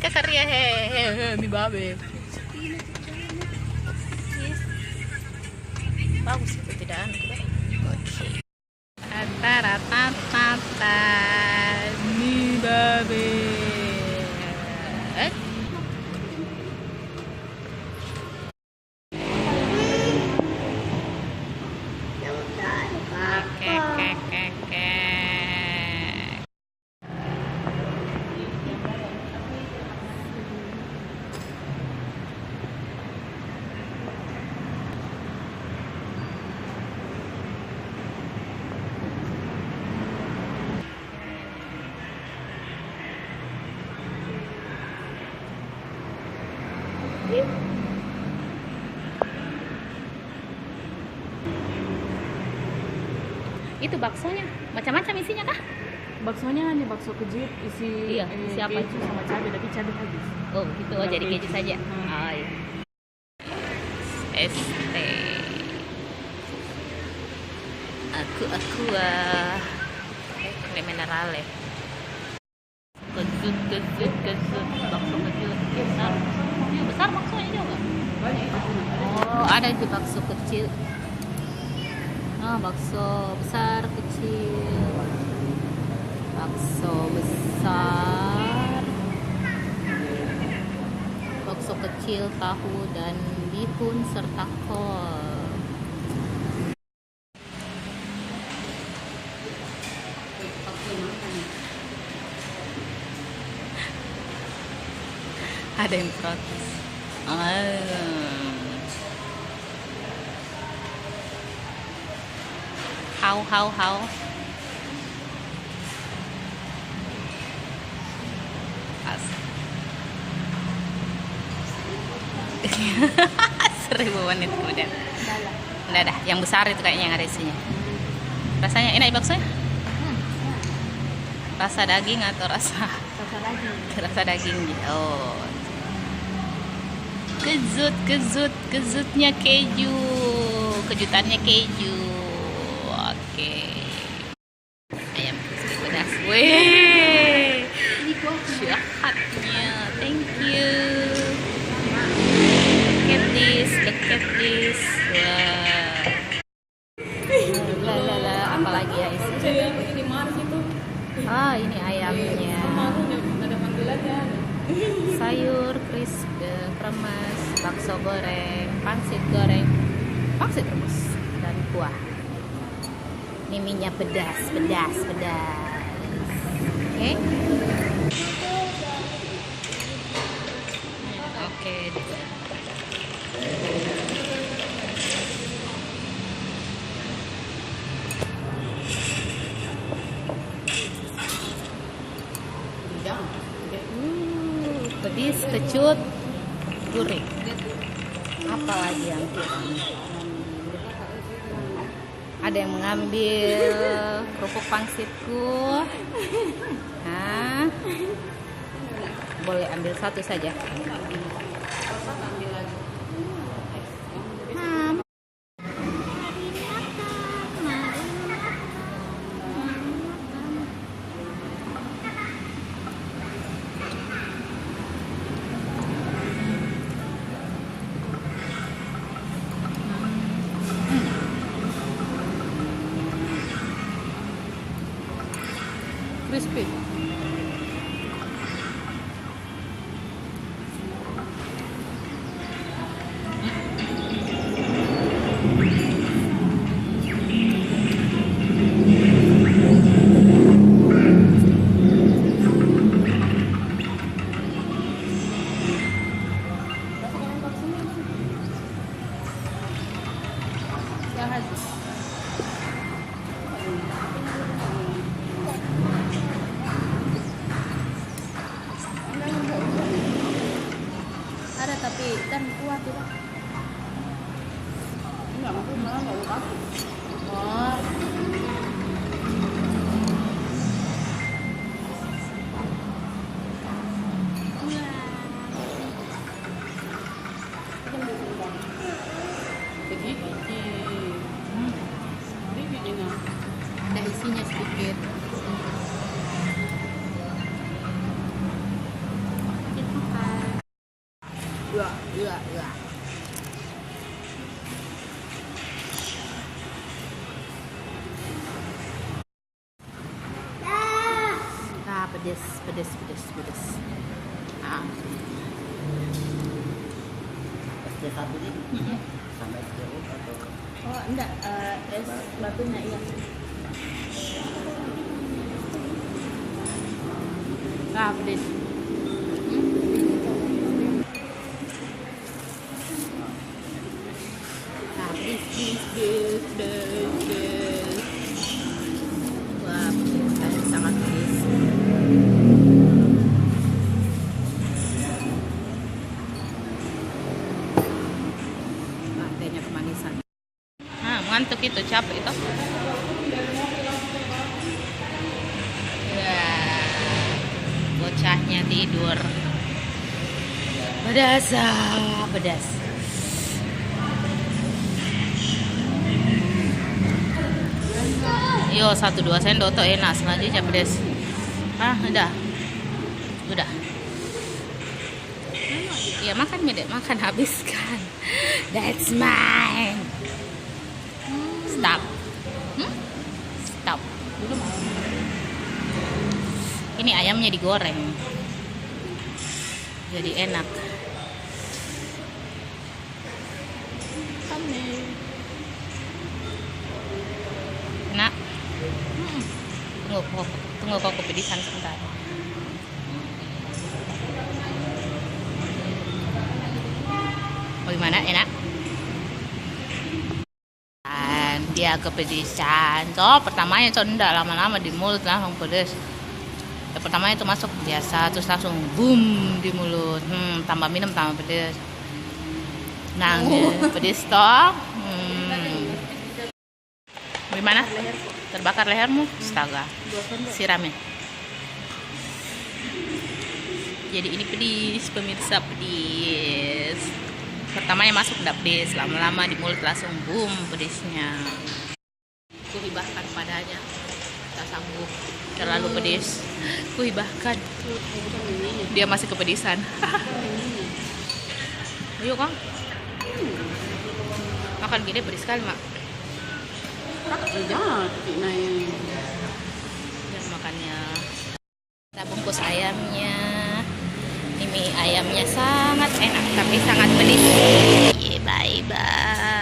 Kasaria mi babe. Bagus itu tidak aneh. Oke. Tata mi babe. Itu baksonya macam-macam isinya kah? Baksonya hanya bakso keju isi isi apa? keju sama cabai, tapi cabai habis. Oh gitu, oh, jadi keju saja. Oh, iya. ST aku minerale kezut bakso kecil besar baksonya juga Banyak itu. oh ada itu bakso kecil bakso besar kecil bakso besar bakso kecil tahu dan bihun serta kol. Ada yang protes. How? Pas. 1000 menit kemudian. Udah dah, yang besar itu kayaknya yang ada isinya. Rasanya enak baksonya? Rasa daging atau rasa daging gitu. Oh. Kezutnya keju. Kejutannya keju. Oke. Ayam crispy pedas. Weh. Jahatnya. Thank you. Look at this. Wah. Lala, apalagi ya isinya? Ini ayamnya. Sayur kremes, bakso goreng, pangsit rebus dan kuah. Ini minyak pedas. Oke. Oke. Pedis, kecut, gurih. Apalagi yang kurang? Ada yang mengambil kerupuk pangsitku. Nah, boleh ambil satu saja. Crispy. Ada tapi kan kuat itu. Enggak, aku malah enggak lupa. Oh. Ada isinya sedikit. pedes, pedes, pedes. Ah. SD 1 ini sampai SDU atau Oh enggak, es batunya iya. Ah, pedes. Ah, pedes, pedes, pedes, pedes. Wah, pedes, sangat pedes. Tehnya kemanisan. Ngantuk itu, capek itu. Ya, bocahnya tidur. Pedas, pedas. Yo, 1-2 sendok tuh enak, selanjutnya pedas. Udah. Ya makan Dek, makan habiskan. That's mine. Stop. Stop. Ini ayamnya digoreng. Jadi enak. Enak. Tunggu kok kepedisan sebentar. Gimana, enak? Dan dia kepedisan. Pertamanya enggak, lama-lama di mulut langsung pedes. Yang pertamanya itu masuk biasa, terus langsung boom di mulut. Tambah minum tambah pedes. Pedes toh. Gimana? Terbakar lehermu? Astaga. Siramnya. Jadi ini pedis, pemirsa, pedis. Pertamanya masuk udah pedes, lama-lama di mulut langsung boom pedesnya. Kuhibahkan padanya, tak sanggup, terlalu pedes. Kuhibahkan, dia masih kepedisan. Ayo Kang, makan gini pedes sekali mak. Jangan, naik. Yang makannya. Kita bungkus ayamnya. Ini mie ayamnya sangat enak tapi sangat pedas. Bye bye.